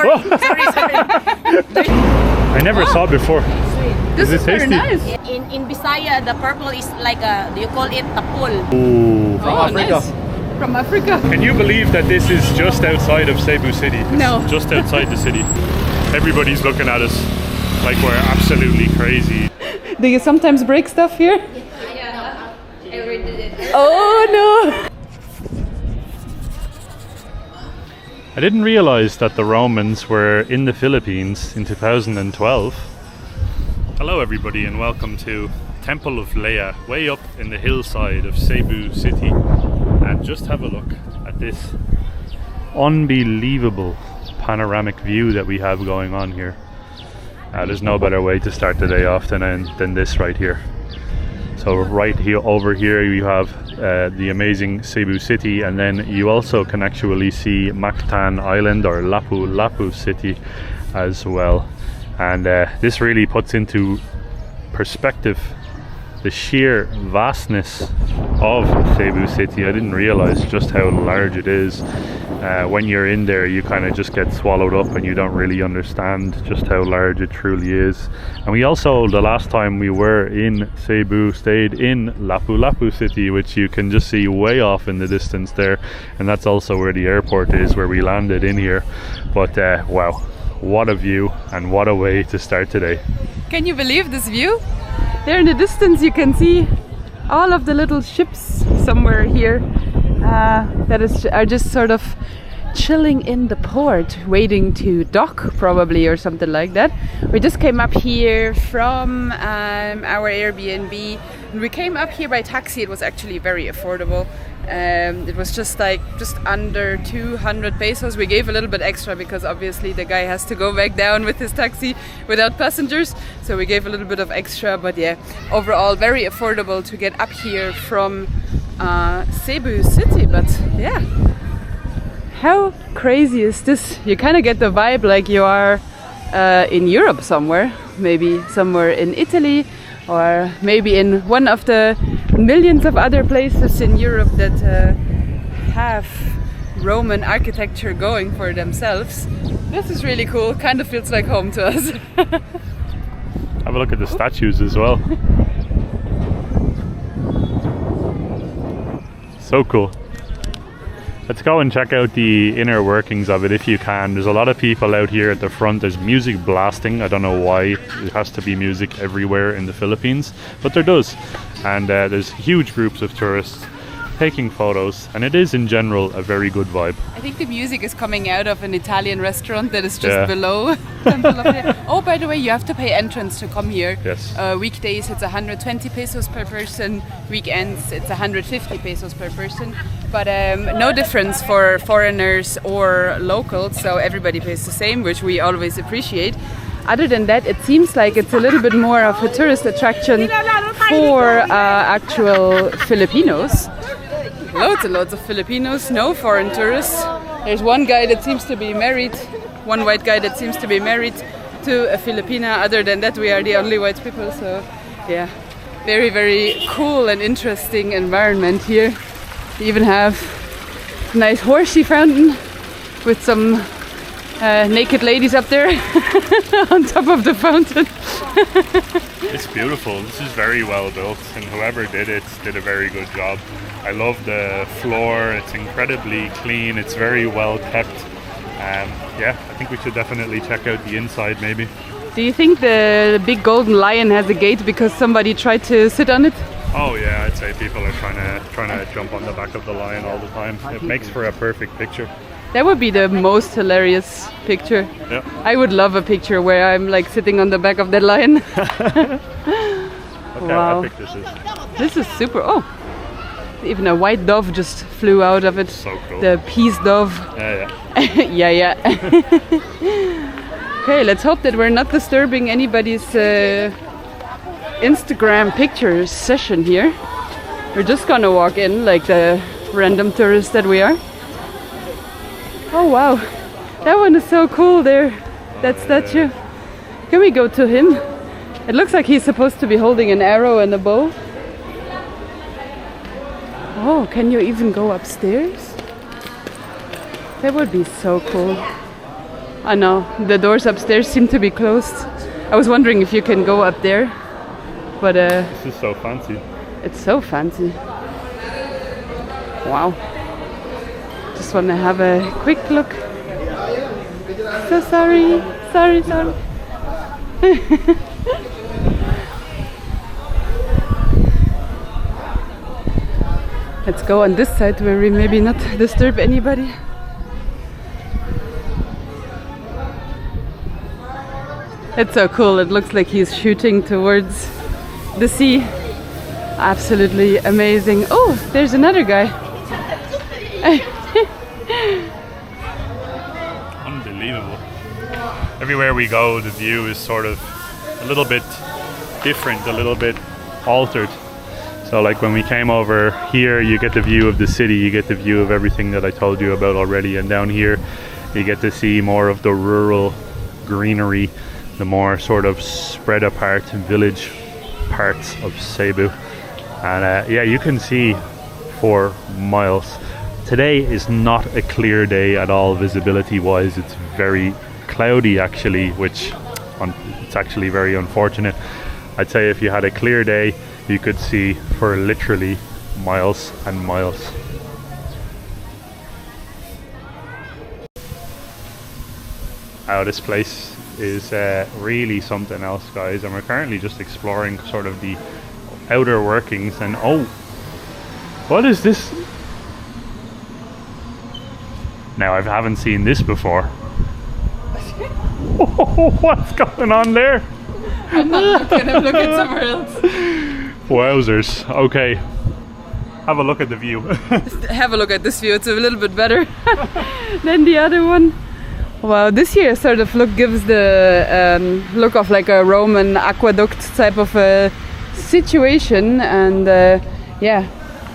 sorry. I never saw it before. This is very tasty? nice. In Bisaya, the purple is like do you call it tapul? Ooh. From Africa. Nice. From Africa. Can you believe that this is just outside of Cebu City? It's No. just outside the city. Everybody's looking at us like we're absolutely crazy. Do you sometimes break stuff here? Yeah, I already did it. Oh no! I didn't realize that the Romans were in the Philippines in 2012. Hello everybody and welcome to Temple of Leia, way up in the hillside of Cebu City. And just have a look at this unbelievable panoramic view that we have going on here. There's no better way to start the day off than this right here. So right here, over here, you have the amazing Cebu City, and then you also can actually see Mactan Island or Lapu-Lapu City as well. And this really puts into perspective the sheer vastness of Cebu City. I didn't realize just how large it is. When you're in there, you kind of just get swallowed up and you don't really understand just how large it truly is. And we also, the last time we were in Cebu, stayed in Lapu-Lapu City, which you can just see way off in the distance there. And that's also where the airport is, where we landed in here. But wow, what a view and what a way to start today. Can you believe this view? There in the distance you can see all of the little ships somewhere here that are just sort of chilling in the port, waiting to dock probably or something like that. We just came up here from our Airbnb, and we came up here by taxi. It was actually very affordable. It was just under 200 pesos. We gave a little bit extra because obviously the guy has to go back down with his taxi without passengers, so we gave a little bit of extra. But yeah, overall very affordable to get up here from Cebu City. But yeah, how crazy is this? You kind of get the vibe like you are in Europe somewhere, maybe somewhere in Italy, or maybe in one of the millions of other places in Europe that have Roman architecture going for themselves. This is really cool, kind of feels like home to us. Have a look at the statues as well. So cool. Let's go and check out the inner workings of it if you can. There's a lot of people out here at the front. There's music blasting. I don't know why it has to be music everywhere in the Philippines, but there does. And there's huge groups of tourists taking photos, and it is in general a very good vibe. I think the music is coming out of an Italian restaurant that is just below Temple of Leia. Oh, by the way, you have to pay entrance to come here. Yes. Weekdays it's 120 pesos per person, weekends it's 150 pesos per person. But no difference for foreigners or locals, so everybody pays the same, which we always appreciate. Other than that, it seems like it's a little bit more of a tourist attraction for actual Filipinos. Loads and loads of Filipinos, no foreign tourists. There's one guy that seems to be married, one white guy that seems to be married to a Filipina. Other than that, we are the only white people, so yeah, very, very cool and interesting environment here. We even have a nice horsey fountain with some naked ladies up there on top of the fountain. It's beautiful. This is very well built, and whoever did it did a very good job. I love the floor. It's incredibly clean. It's very well kept. Yeah, I think we should definitely check out the inside maybe. Do you think the big golden lion has a gate because somebody tried to sit on it? Oh yeah, I'd say people are trying to jump on the back of the lion all the time. It makes for a perfect picture. That would be the most hilarious picture. Yeah. I would love a picture where I'm like sitting on the back of that lion. Okay, wow. I think this is. This is super. Oh, even a white dove just flew out of it. So cool. The peace dove. Yeah. yeah. Okay, let's hope that we're not disturbing anybody's Instagram picture session here. We're just gonna walk in like the random tourists that we are. Oh wow, that one is so cool there, that statue. Can we go to him? It looks like he's supposed to be holding an arrow and a bow. Oh, can you even go upstairs? That would be so cool. I know, the doors upstairs seem to be closed. I was wondering if you can go up there, but This is so fancy. it's so fancy. Wow. Just want to have a quick look. So sorry. Let's go on this side where we maybe not disturb anybody. It's so cool. It looks like he's shooting towards the sea. Absolutely amazing. Oh, there's another guy. Unbelievable. Everywhere we go, the view is sort of a little bit different, a little bit altered. So like when we came over here, you get the view of the city, you get the view of everything that I told you about already. And down here, you get to see more of the rural greenery, the more sort of spread apart village parts of Cebu. And yeah, you can see for miles. Today is not a clear day at all visibility wise. It's very cloudy actually, which it's actually very unfortunate. I'd say if you had a clear day, you could see for literally miles and miles. Now this place is really something else, guys, and we're currently just exploring sort of the outer workings. And oh, what is this? Now I haven't seen this before. Oh, what's going on there? I'm not looking, I'm looking somewhere else. Wowzers. Okay. Have a look at the view. Have a look at this view, it's a little bit better than the other one. Wow, this here sort of gives the look of like a Roman aqueduct type of a situation. And yeah,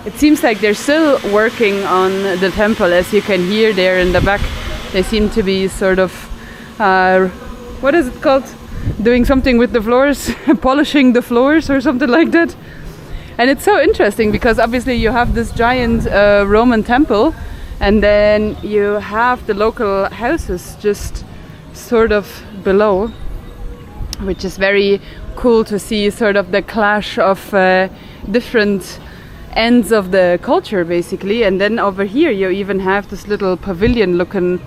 it seems like they're still working on the temple, as you can hear there in the back. They seem to be sort of, what is it called? Doing something with the floors, polishing the floors or something like that. And it's so interesting because obviously you have this giant Roman temple, and then you have the local houses just sort of below, which is very cool to see sort of the clash of different ends of the culture basically. And then over here you even have this little pavilion looking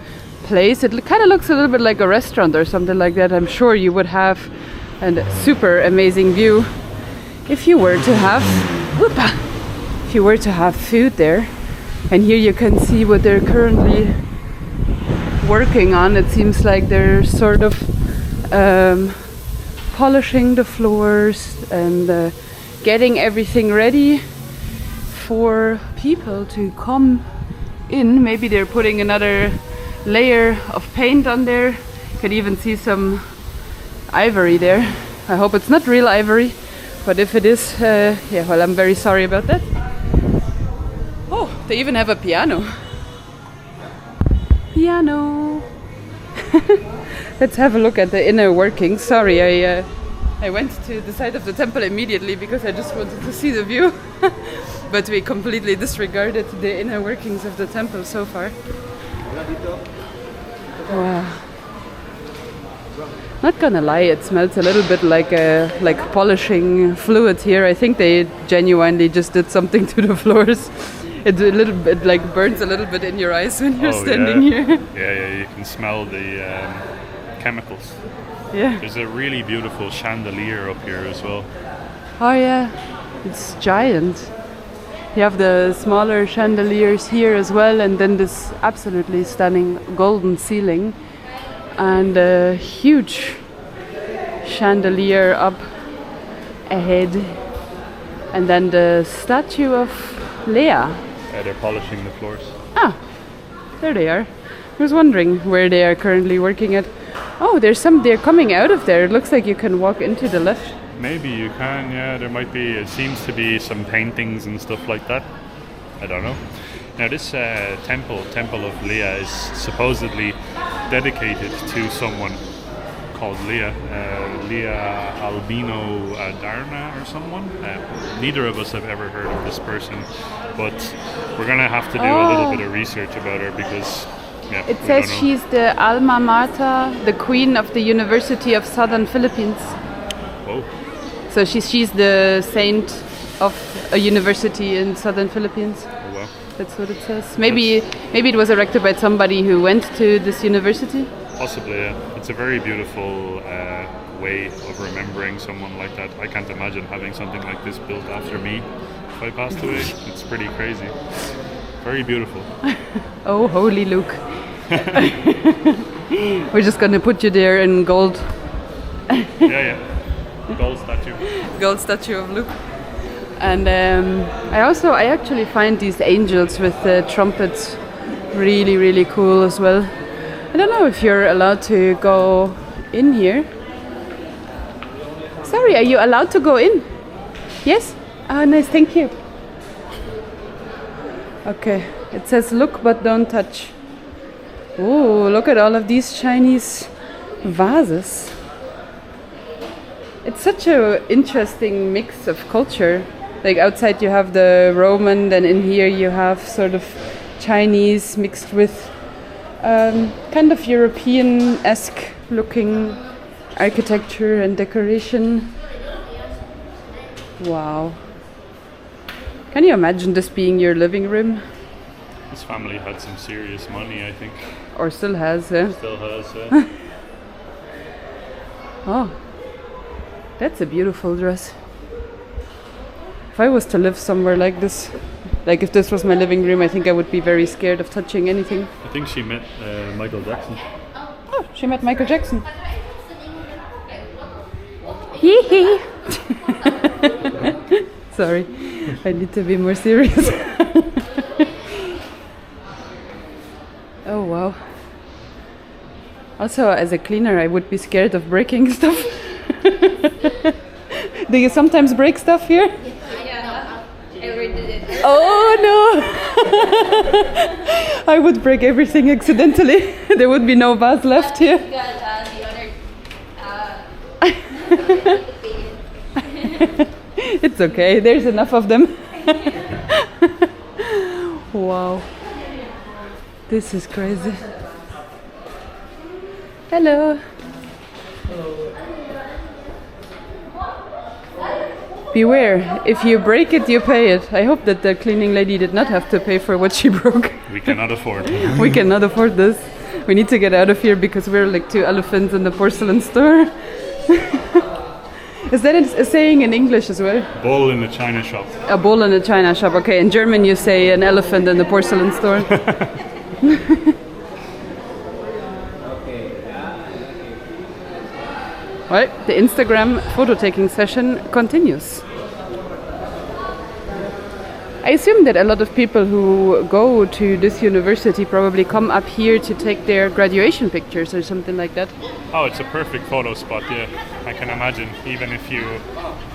place. It kind of looks a little bit like a restaurant or something like that. I'm sure you would have a super amazing view if you were to have food there. And here you can see what they're currently working on. It seems like they're sort of polishing the floors and getting everything ready for people to come in. Maybe they're putting another layer of paint on there. You can even see some ivory there. I hope it's not real ivory, but if it is, yeah, well, I'm very sorry about that. Oh, they even have a piano. Let's have a look at the inner workings. Sorry, I went to the side of the temple immediately because I just wanted to see the view. But we completely disregarded the inner workings of the temple so far. Wow. Not gonna lie, it smells a little bit like polishing fluid here. I think they genuinely just did something to the floors. It a little bit like burns a little bit in your eyes when you're standing here. Yeah, you can smell the chemicals. Yeah. There's a really beautiful chandelier up here as well. Oh yeah, it's giant. You have the smaller chandeliers here as well, and then this absolutely stunning golden ceiling and a huge chandelier up ahead, and then the statue of Leia. They're polishing the floors. Ah, there they are. I was wondering where they are currently working at. Oh, they're coming out of there. It looks like you can walk into the left. Maybe you can, yeah, there might be, it seems to be some paintings and stuff like that. I don't know. Now this temple of Leah is supposedly dedicated to someone called Leah, Leah Albino Adarna or someone. Neither of us have ever heard of this person, but we're gonna have to do a little bit of research about her because Yeah, It we says don't know. she's the alma mater, the queen of the University of Southern Philippines. Whoa. So she's the saint of a university in Southern Philippines. Oh, wow. That's what it says. Maybe it was erected by somebody who went to this university. Possibly, yeah. It's a very beautiful way of remembering someone like that. I can't imagine having something like this built after me if I passed away. It's pretty crazy. Very beautiful. Oh, holy Luke. We're just gonna put you there in gold. Yeah. Gold statue. Gold statue of Luke. And I actually find these angels with the trumpets really, really cool as well. I don't know if you're allowed to go in here. Sorry, are you allowed to go in? Yes? Ah, nice, thank you. Okay, it says look but don't touch. Oh, look at all of these Chinese vases. It's such an interesting mix of culture. Like outside you have the Roman, then in here you have sort of Chinese mixed with kind of European-esque looking architecture and decoration. Wow. Can you imagine this being your living room? This family had some serious money, I think. Or still has, eh? Still has. Oh, that's a beautiful dress. If I was to live somewhere like this, like if this was my living room, I think I would be very scared of touching anything. I think she met Michael Jackson. Oh, she met Michael Jackson. Hee hee. Sorry, I need to be more serious. Oh wow. Also, as a cleaner, I would be scared of breaking stuff. Do you sometimes break stuff here? Yeah, I already did it. Oh no! I would break everything accidentally. There would be no vase left here. It's okay, there's enough of them. Wow. This is crazy. Hello. Beware, if you break it, you pay it. I hope that the cleaning lady did not have to pay for what she broke. We cannot afford. We cannot afford this. We need to get out of here because we're like two elephants in the porcelain store. Is that a saying in English as well? Bull in the China shop. A bull in a China shop. Okay, in German you say an elephant in the porcelain store. Well, the Instagram photo taking session continues. I assume that a lot of people who go to this university probably come up here to take their graduation pictures or something like that. Oh, it's a perfect photo spot, yeah. I can imagine, even if you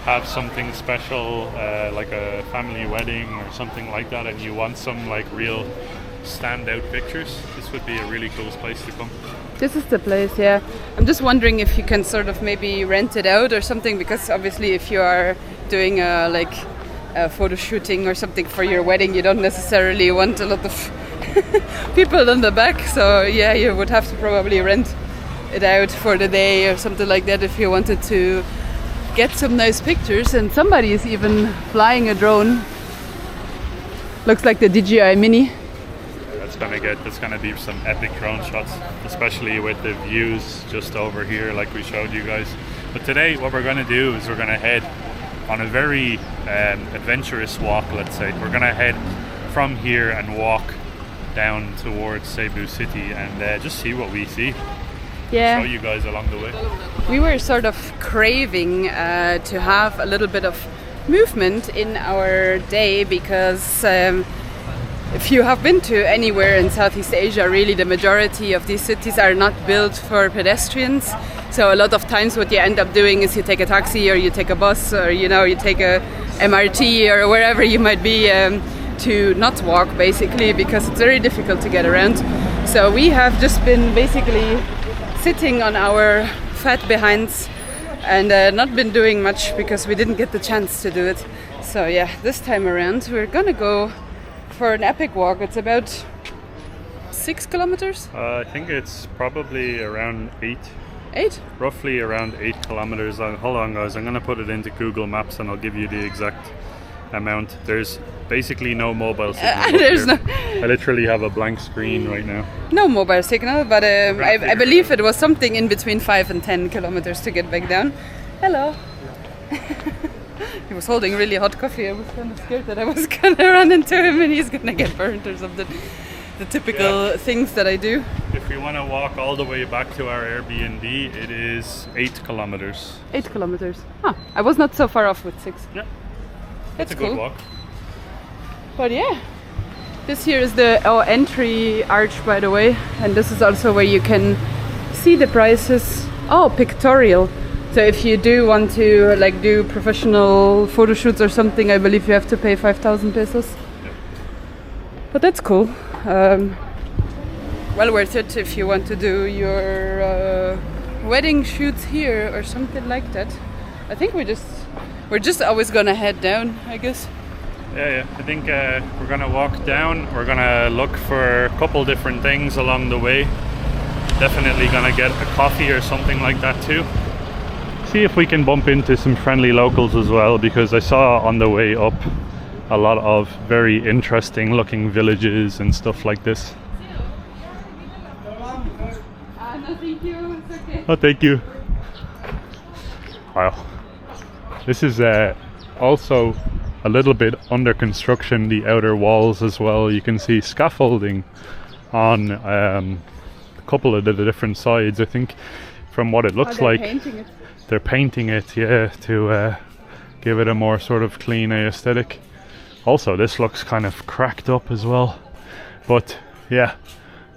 have something special, like a family wedding or something like that, and you want some like real standout pictures, this would be a really cool place to come. This is the place, yeah. I'm just wondering if you can sort of maybe rent it out or something, because obviously if you are doing a photo shooting or something for your wedding, you don't necessarily want a lot of people in the back. So yeah, you would have to probably rent it out for the day or something like that if you wanted to get some nice pictures. And somebody is even flying a drone. Looks like the DJI Mini. That's gonna be some epic drone shots, especially with the views just over here like we showed you guys. But today what we're gonna do is we're gonna head on a very adventurous walk, let's say. We're gonna head from here and walk down towards Cebu City and just see what we see. Yeah. Show you guys along the way. We were sort of craving to have a little bit of movement in our day because if you have been to anywhere in Southeast Asia, really the majority of these cities are not built for pedestrians. So a lot of times what you end up doing is you take a taxi or you take a bus or you take a MRT or wherever you might be to not walk basically, because it's very difficult to get around. So we have just been basically sitting on our fat behinds and not been doing much because we didn't get the chance to do it. So yeah, this time around we're gonna go for an epic walk. It's about 6 kilometers? I think it's probably around 8. 8? Roughly around 8 kilometers. Hold on, guys. I'm going to put it into Google Maps and I'll give you the exact amount. There's basically no mobile signal. There's no. I literally have a blank screen right now. No mobile signal, but I believe it was something in between 5 and 10 kilometers to get back down. Hello. He was holding really hot coffee. I was kind of scared that I was going to run into him and he's going to get burnt or something. The typical things that I do. If we want to walk all the way back to our Airbnb, it is 8 kilometers. 8 kilometers. Huh. I was not so far off with 6. Yeah. That's a cool. good walk. But yeah, this here is the entry arch, by the way, and this is also where you can see the prices. Oh, pictorial. So if you do want to like do professional photo shoots or something, I believe you have to pay 5,000 pesos. Yeah. But that's cool. Well worth it if you want to do your wedding shoots here or something like that. I think we're just always gonna head down, I guess. Yeah. I think we're gonna walk down. We're gonna look for a couple different things along the way. Definitely gonna get a coffee or something like that too. See if we can bump into some friendly locals as well, because I saw on the way up a lot of very interesting looking villages and stuff like this. No, thank you. It's okay. Oh, thank you. Wow. This is also a little bit under construction, the outer walls as well. You can see scaffolding on a couple of the different sides. I think from what it looks like, they're painting it, yeah, to give it a more sort of clean aesthetic. Also, this looks kind of cracked up as well. But yeah,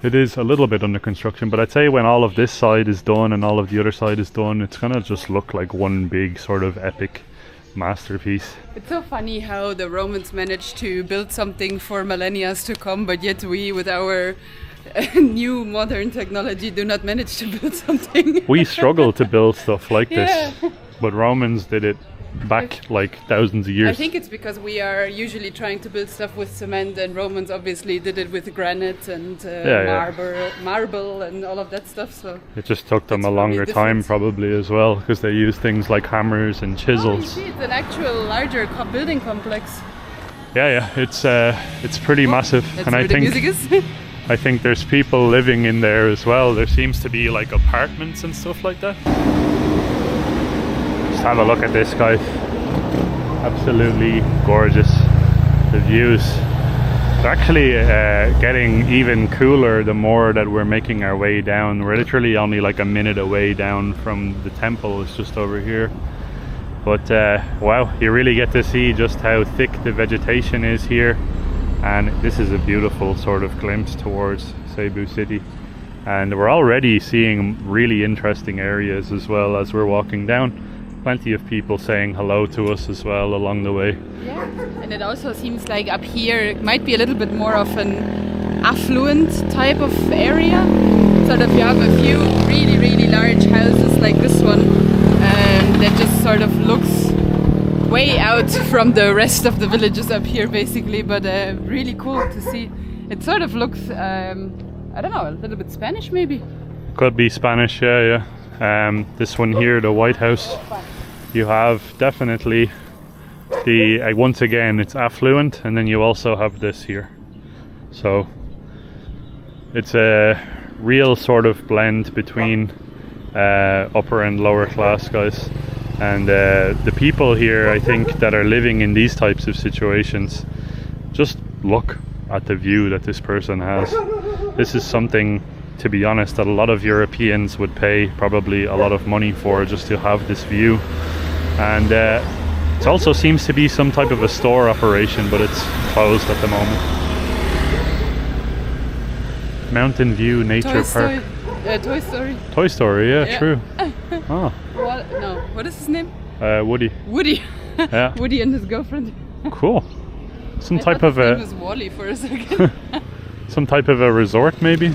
it is a little bit under construction. But I'd say when all of this side is done and all of the other side is done, it's gonna just look like one big sort of epic masterpiece. It's so funny how the Romans managed to build something for millennia to come, but yet we, with our new modern technology, do not manage to build something. We struggle to build stuff like Yeah. this, but Romans did it back like thousands of years. I think it's because we are usually trying to build stuff with cement, and Romans obviously did it with granite and marble and all of that stuff. So it just took them a It's longer probably time different. probably as well, because they use things like hammers and you chisels. see, it's an actual larger building complex. Yeah, it's pretty massive, That's and where I the think music is. I think there's people living in there as well. There seems to be like apartments and stuff like that. Just have a look at this, guys. Absolutely gorgeous. The views. They're actually getting even cooler the more that we're making our way down. We're literally only like a minute away down from the temple. It's just over here. But wow, you really get to see just how thick the vegetation is here. And this is a beautiful sort of glimpse towards Cebu City. And we're already seeing really interesting areas as well as we're walking down. Plenty of people saying hello to us as well along the way. Yeah, and it also seems like up here it might be a little bit more of an affluent type of area. Sort of you have a few really, really large houses like this one that just sort of looks way out from the rest of the villages up here basically, but really cool to see. It sort of looks, I don't know, a little bit Spanish maybe? Could be Spanish, yeah. This one here, the White House, you have definitely the, once again, it's affluent, and then you also have this here. So it's a real sort of blend between upper and lower class guys. And the people here, I think, that are living in these types of situations, just look at the view that this person has. This is something, to be honest, that a lot of Europeans would pay probably a lot of money for, just to have this view. And it also seems to be some type of a store operation, but it's closed at the moment. Mountain View Nature Park. Toy Story. Toy Story, yeah. True. Oh. What is his name? Woody. Woody. Yeah. Woody and his girlfriend. Cool. Some type I of thought his a name was Wally for a second. some type of a resort maybe.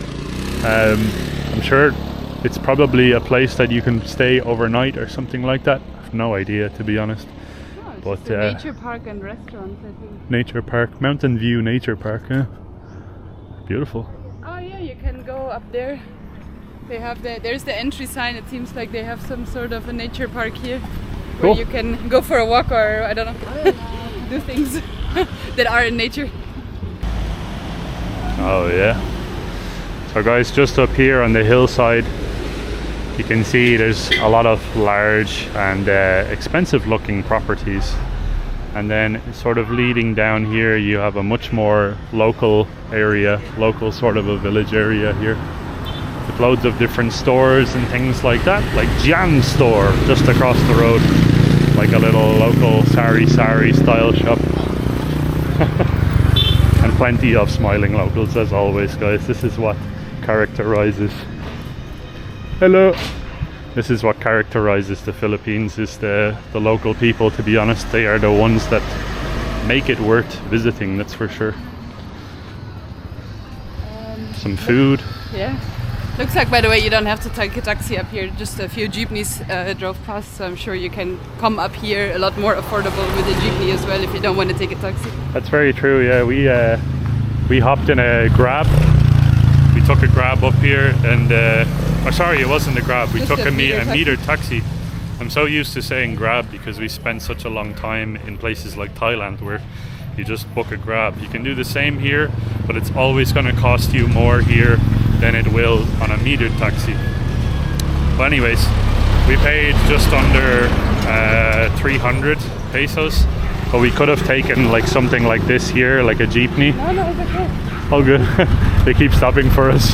I'm sure it's probably a place that you can stay overnight or something like that. I have no idea, to be honest. No, it's But just a nature park and restaurants, I think. Nature Park, Mountain View Nature Park, yeah. Beautiful. Oh yeah, can go up there. They have there's the entry sign. It seems like they have some sort of a nature park here where Cool. you can go for a walk or I don't know, do things that are in nature. Oh yeah. So guys, just up here on the hillside, you can see there's a lot of large and expensive looking properties. And then sort of leading down here, you have a much more local area, local sort of a village area here. With loads of different stores and things like that, like Jam Store just across the road. Like a little local Sari style shop. And plenty of smiling locals as always, guys. This is what characterizes... Hello! This is what characterizes the Philippines, is the local people, to be honest. They are the ones that make it worth visiting, that's for sure. Some food. Yeah. Looks like, by the way, you don't have to take a taxi up here. Just a few jeepneys drove past, so I'm sure you can come up here a lot more affordable with a jeepney as well if you don't want to take a taxi. That's very true, yeah. We hopped in a Grab. We took a Grab up here and... oh, sorry, it wasn't a Grab. We Just took a taxi. meter taxi. I'm so used to saying Grab because we spent such a long time in places like Thailand where you just book a Grab. You can do the same here, but it's always going to cost you more here than it will on a metered taxi. But anyways, we paid just under 300 pesos, but we could have taken like something like this here, like a jeepney. No, it's okay. Oh good. They keep stopping for us.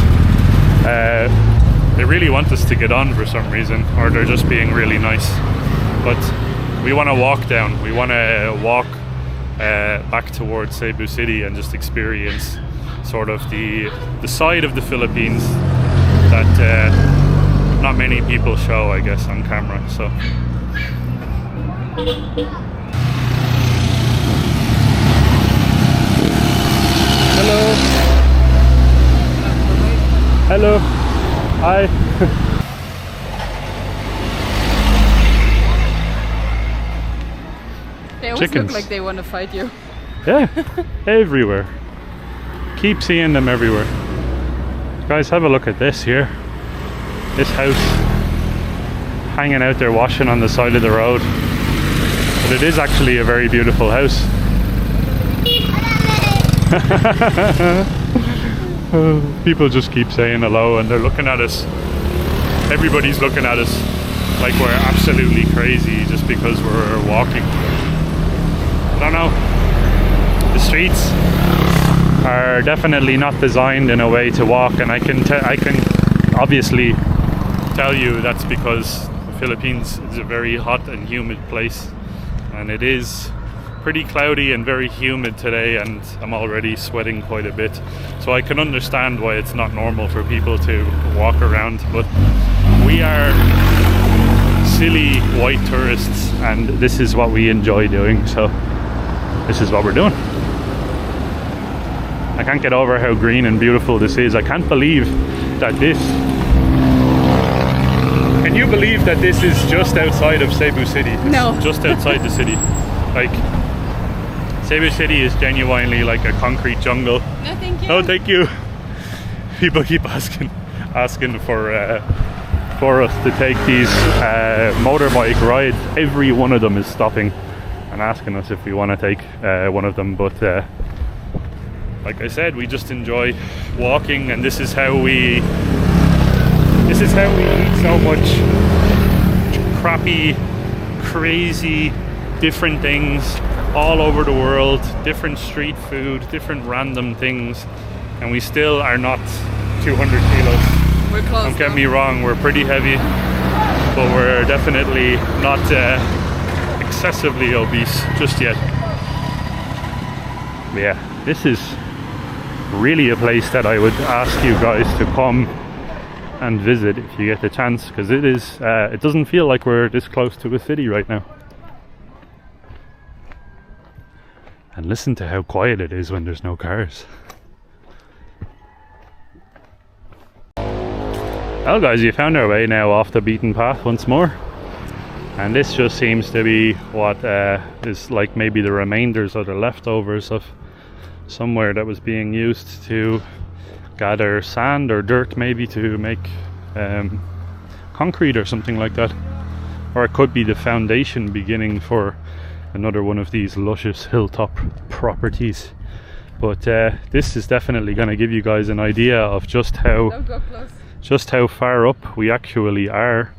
They really want us to get on for some reason, or they're just being really nice. But we want to walk down. We want to walk back towards Cebu City and just experience sort of the side of the Philippines that not many people show, I guess, on camera. So hello. Hello. Hi. They always Chickens. look like they want to fight you. Yeah, everywhere. Keep seeing them everywhere. Guys, have a look at this here. This house hanging out there washing on the side of the road. But it is actually a very beautiful house. People just keep saying hello and they're looking at us. Everybody's looking at us like we're absolutely crazy just because we're walking. I don't know. The streets are definitely not designed in a way to walk, and I can obviously tell you that's because the Philippines is a very hot and humid place, and it is pretty cloudy and very humid today, and I'm already sweating quite a bit, so I can understand why it's not normal for people to walk around. But we are silly white tourists and this is what we enjoy doing, so this is what we're doing. I can't get over how green and beautiful this is. I can't believe that this... Can you believe that this is just outside of Cebu City? It's No. just outside the city. Like, Cebu City is genuinely like a concrete jungle. No, thank you. Oh, thank you. People keep asking for us to take these motorbike rides. Every one of them is stopping and asking us if we want to take one of them, but like I said, we just enjoy walking, and this is how we eat so much crappy, crazy, different things all over the world, different street food, different random things, and we still are not 200 kilos. We're close. Don't get me wrong, we're pretty heavy, but we're definitely not excessively obese just yet. But yeah, this is really a place that I would ask you guys to come and visit if you get the chance, because it is it doesn't feel like we're this close to a city right now. And listen to how quiet it is when there's no cars. Well guys, you found our way now off the beaten path once more, and this just seems to be what is like maybe the remainders or the leftovers of somewhere that was being used to gather sand or dirt maybe to make concrete or something like that. Or it could be the foundation beginning for another one of these luscious hilltop properties. But this is definitely going to give you guys an idea of just how far up we actually are.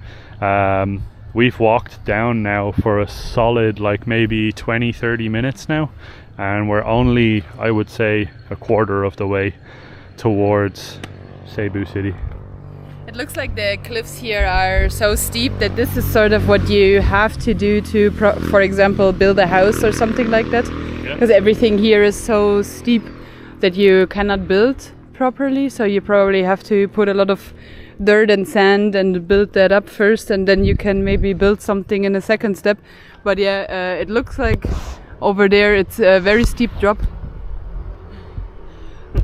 We've walked down now for a solid like maybe 20-30 minutes now, and we're only, I would say, a quarter of the way towards Cebu City. It looks like the cliffs here are so steep that this is sort of what you have to do to, for example, build a house or something like that. Because everything here is so steep that you cannot build properly. So you probably have to put a lot of dirt and sand and build that up first, and then you can maybe build something in a second step. But yeah, it looks like over there it's a very steep drop.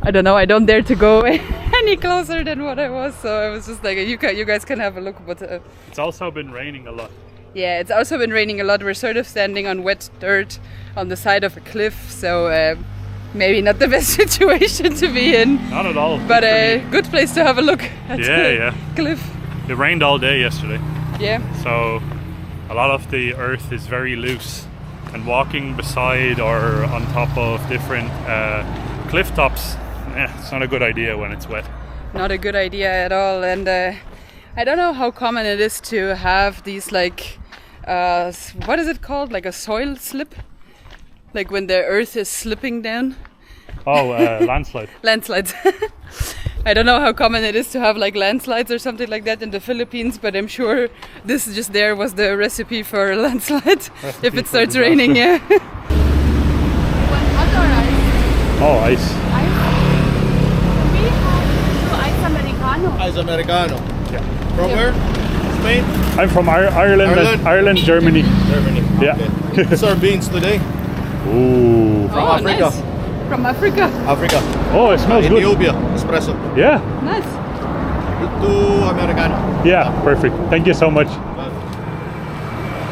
I don't know, I don't dare to go any closer than what I was, so I was just like, you guys can have a look. But it's also been raining a lot. Yeah, it's also been raining a lot. We're sort of standing on wet dirt on the side of a cliff, so maybe not the best situation to be in. Not at all. But a good place to have a look at the cliff. It rained all day yesterday. Yeah. So a lot of the earth is very loose, and walking beside or on top of different cliff tops, it's not a good idea when it's wet. Not a good idea at all. And I don't know how common it is to have these like what is it called, like a soil slip, like when the earth is slipping down. Oh, landslide. Landslides. I don't know how common it is to have like landslides or something like that in the Philippines, but I'm sure this just there was the recipe for a landslide if it starts raining. Yeah. Oh, ice. We have ice americano. Ice Americano. Yeah. From where? Spain? I'm from Ireland, Germany. Germany. Yeah. Okay. These are beans today. Ooh. From Africa. Nice. From Africa. Africa. Oh, it smells good. Ethiopia. Espresso. Yeah. Nice. 2 Americano. Yeah, perfect. Thank you so much.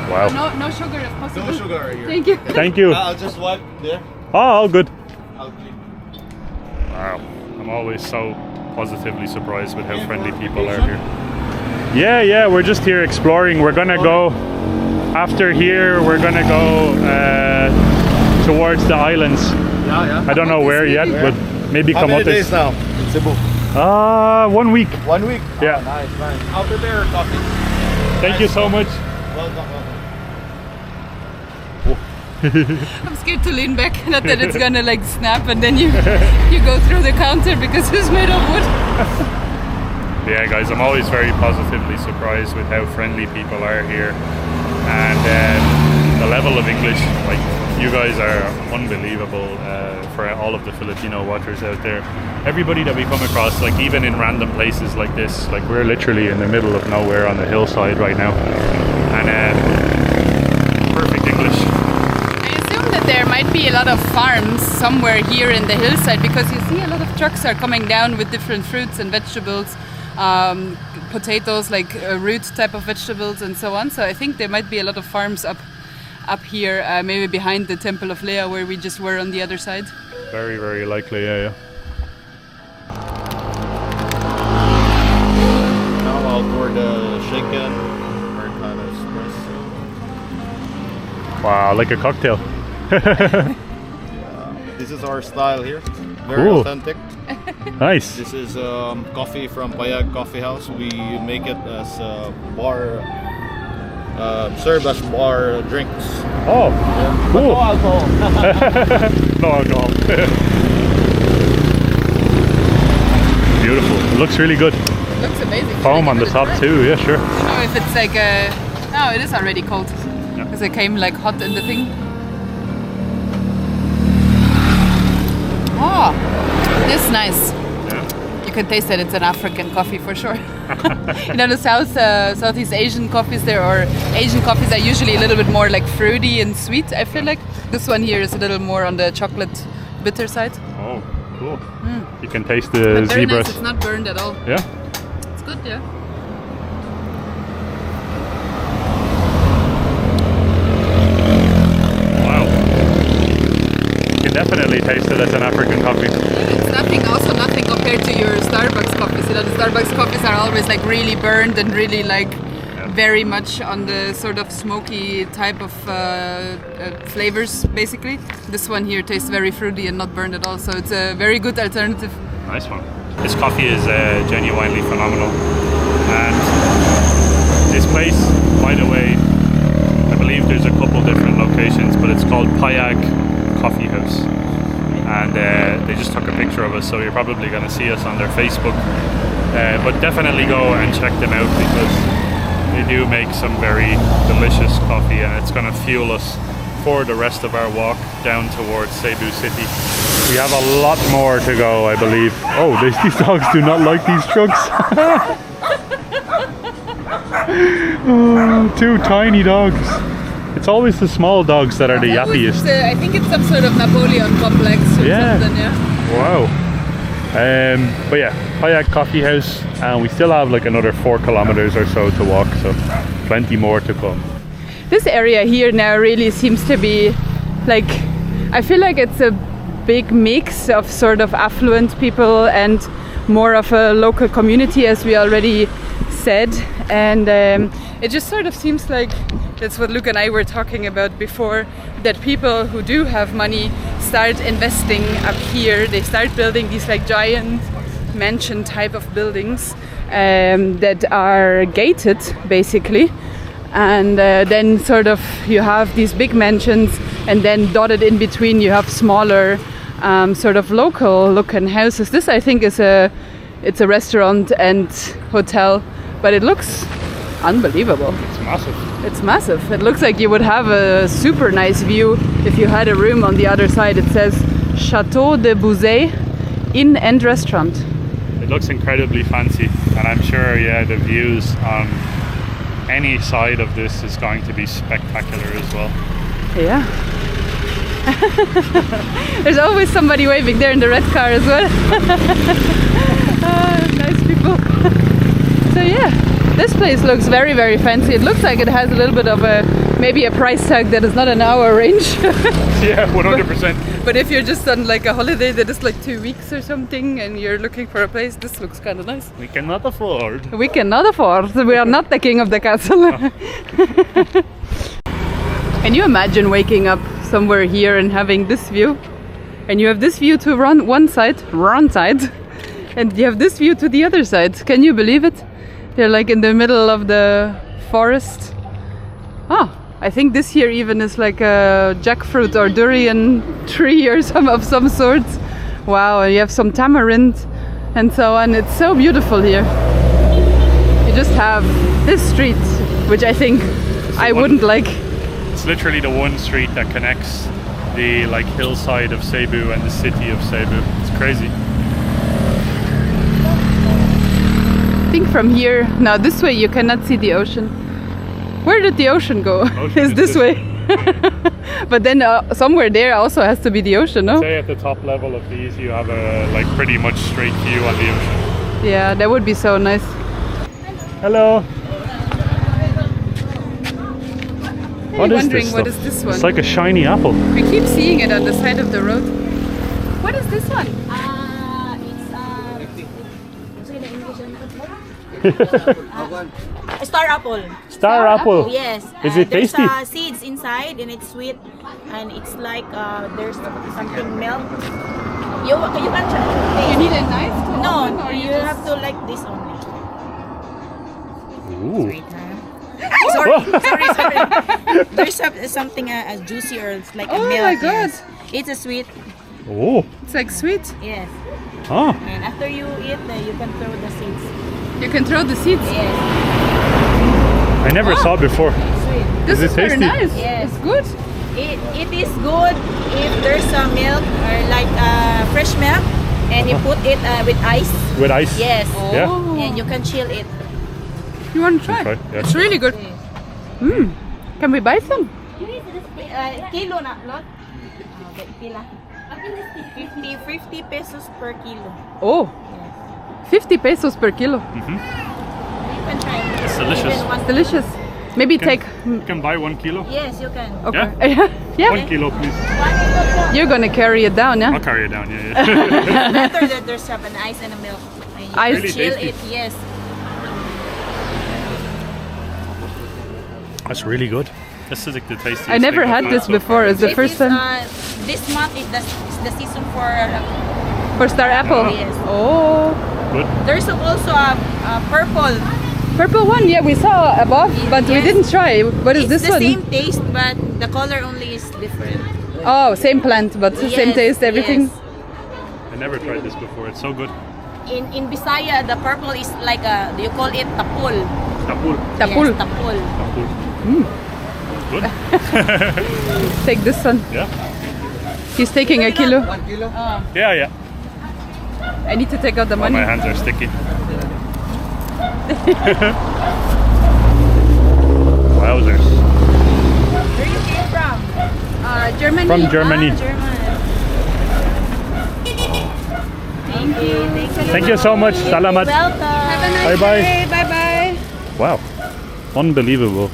Wow. No sugar if possible. No sugar here. Thank you. Thank you. I'll just wipe there. Oh, all good. I'll clean. Wow. I'm always so positively surprised with how friendly people are here. Yeah, we're just here exploring. We're gonna go, after here, we're gonna go towards the islands. Yeah. I don't know where yet, but maybe How many Camotes. days now in Cebu? 1 week. 1 week? Yeah. Oh, nice. I'll prepare coffee. Thank you so much. Welcome. I'm scared to lean back, not that it's gonna like snap and then you go through the counter because it's made of wood. Yeah, guys, I'm always very positively surprised with how friendly people are here, and the level of English. Like, you guys are unbelievable for all of the Filipino watchers out there. Everybody that we come across, like even in random places like this, like we're literally in the middle of nowhere on the hillside right now, and perfect English. I assume that there might be a lot of farms somewhere here in the hillside, because you see a lot of trucks are coming down with different fruits and vegetables, potatoes, like root type of vegetables and so on. So I think there might be a lot of farms up here, maybe behind the temple of Leia where we just were on the other side. Very, very likely, yeah. Now I'll pour the shaken Americano espresso. Wow, like a cocktail. This is our style here. Very Ooh. authentic. Nice. This is coffee from Payag Coffee House. We make it as bar, served as bar drinks. Oh, Yeah. But cool. no alcohol. No alcohol. Beautiful. It looks really good. Looks amazing. Foam on the top too. Yeah, sure. I don't know if it's like no, it is already cold because it came like hot in the thing. Oh, this is nice. Yeah. You can taste that it's an African coffee for sure. You know, the Southeast Asian coffees there, or Asian coffees, are usually a little bit more like fruity and sweet. I feel like this one here is a little more on the chocolate bitter side. Oh, cool. You can taste the But very zebras. nice. It's not burned at all. Yeah. It's good, yeah. Wow. You can definitely taste it as an African coffee. It's nothing, also nothing of compared to your Starbucks coffees. You know, the Starbucks coffees are always like really burned and really like very much on the sort of smoky type of flavors, basically. This one here tastes very fruity and not burned at all, so it's a very good alternative. Nice one. This coffee is genuinely phenomenal. And this place, by the way, I believe there's a couple different locations, but it's called Payag Coffee House. And they just took a picture of us, so you're probably going to see us on their Facebook. But definitely go and check them out, because they do make some very delicious coffee, and it's going to fuel us for the rest of our walk down towards Cebu City. We have a lot more to go, I believe. Oh, these dogs do not like these trucks. Oh, two tiny dogs. It's always the small dogs that are the yappiest. I think it's some sort of Napoleon complex or something, yeah. Wow. But yeah, Payag Coffee House, and we still have like another 4 kilometers or so to walk, so plenty more to come. This area here now really seems to be like, I feel like it's a big mix of sort of affluent people and more of a local community, as we already said, and it just sort of seems like that's what Luke and I were talking about before, that people who do have money start investing up here. They start building these like giant mansion type of buildings that are gated, basically, and then sort of you have these big mansions, and then dotted in between you have smaller sort of local looking houses. This, I think, it's a restaurant and hotel, but it looks unbelievable. It's massive. It's massive. It looks like you would have a super nice view if you had a room on the other side. It says Chateau de Bouzet Inn and Restaurant. It looks incredibly fancy, and I'm sure, yeah, the views on any side of this is going to be spectacular as well. Yeah. There's always somebody waving there in the red car as well. Nice people. So yeah, this place looks very, very fancy. It looks like it has a little bit of maybe a price tag that is not in our range. Yeah, 100%. But if you're just on like a holiday that is like 2 weeks or something and you're looking for a place, this looks kind of nice. We cannot afford. We cannot afford. We are not the king of the castle. Can you imagine waking up somewhere here and having this view? And you have this view to one side, and you have this view to the other side. Can you believe it? They're like in the middle of the forest. Oh, I think this here even is like a jackfruit or durian tree or of some sort. Wow, and you have some tamarind and so on. It's so beautiful here. You just have this street, which I think I wouldn't like. It's literally the one street that connects the like hillside of Cebu and the city of Cebu. It's crazy. I think from here, now this way you cannot see the ocean. Where did the ocean go? Is this way. But then somewhere there also has to be the ocean, no? Say at the top level of these you have a like pretty much straight view on the ocean. Yeah, that would be so nice. Hello. What is this? What is this one? It's like a shiny apple. We keep seeing it on the side of the road. What is this one? Star apple. Star apple. Yes. Is it tasty? There's seeds inside and it's sweet, and it's like there's something milk. You can try. You need a knife to No, open, or you just... have to like this only. Ooh. Sweet, huh? sorry. There's something juicy, or it's like a milk. Oh my god. Yes. It's a sweet. Oh. It's like sweet. Yes. Ah. And after you eat, you can throw the seeds. You can throw the seeds. Yes. I never saw it before. It's sweet. This Is it is very tasty? nice. Yes. It's good. It is good if there's some milk or like fresh milk, and you put it with ice. With ice? Yes. Yeah. Oh. And you can chill it. You want to try? Okay, yeah. It's really good. Can we buy some? Kilo na, lot? Pila? 50 pesos per kilo. Oh, 50 pesos per kilo. You can try it. It's delicious. Even one- Delicious. Maybe take. You can buy 1 kilo. Yes, you can. Okay. Yeah. 1 kilo, please. 1 kilo. You're gonna carry it down, yeah? I'll carry it down. Yeah. Better that there's have an ice and a milk. And you Ice. can Really chill tasty. it, yes. That's really good. This is like the tastiest. I never thing I've had this so before. far. It's the This first is, time this month is the season for star apple. yes. Oh, Good. there's also a purple. purple one. Yeah, we saw above, but we Yes. didn't try. What is It's this the one? same taste, but the color only is different. Oh, same plant, but same Yes, taste, everything. yes. I never tried this before. It's so good. In Bisaya, the purple is like a, you call it tapul. Tapul. Tapul. Yes, tapul. Tapul. Good. Take this one. Yeah. He's taking a kilo. Yeah, yeah. I need to take out the Oh, money. my hands are sticky. Wowzers. Where you came from? Germany. From Germany. German. Thank you. Thank you so much. Salamat. Welcome. Bye bye. Bye bye. Wow. Unbelievable.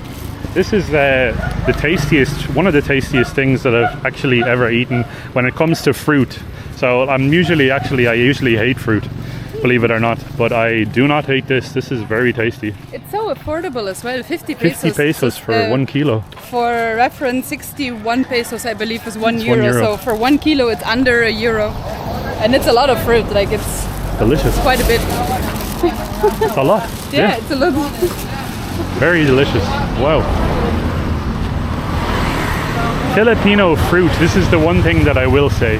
This is the tastiest, one of the tastiest things that I've actually ever eaten when it comes to fruit. So I usually hate fruit, believe it or not, but I do not hate this. This is very tasty. It's so affordable as well. 50 pesos. 50 pesos for 1 kilo. For reference, 61 pesos I believe is 1 It's euro. 1 euro. So for 1 kilo it's under €1. And it's a lot of fruit, like it's Delicious. quite a bit. It's a lot. Yeah, it's a lot. Very delicious. Wow. Filipino fruit. This is the one thing that I will say.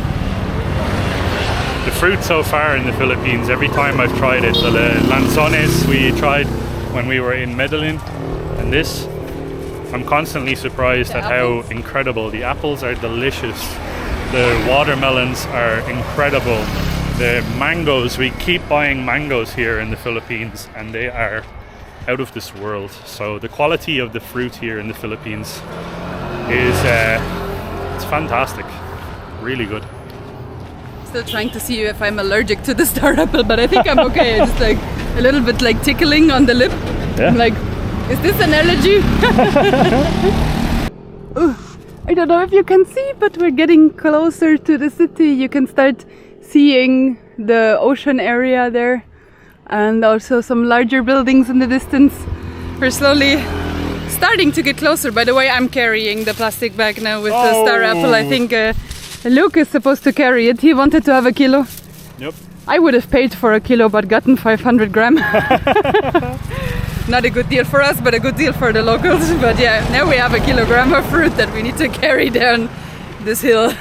The fruit so far in the Philippines, every time I've tried it, the lanzones we tried when we were in Medellin, and this, I'm constantly surprised at how incredible. The apples are delicious. The watermelons are incredible. The mangoes, we keep buying mangoes here in the Philippines, and they are out of this world. So the quality of the fruit here in the Philippines is it's fantastic. Really good. Still trying to see if I'm allergic to the star apple, but I think I'm okay. It's just like a little bit like tickling on the lip. Yeah. I'm like, is this an allergy? Ooh, I don't know if you can see, but we're getting closer to the city. You can start seeing the ocean area there and also some larger buildings in the distance. We're slowly starting to get closer. By the way, I'm carrying the plastic bag now with the star apple. I think Luke is supposed to carry it. He wanted to have a kilo. Yep. I would have paid for a kilo but gotten 500 gram. Not a good deal for us, but a good deal for the locals. But yeah, now we have a kilogram of fruit that we need to carry down this hill.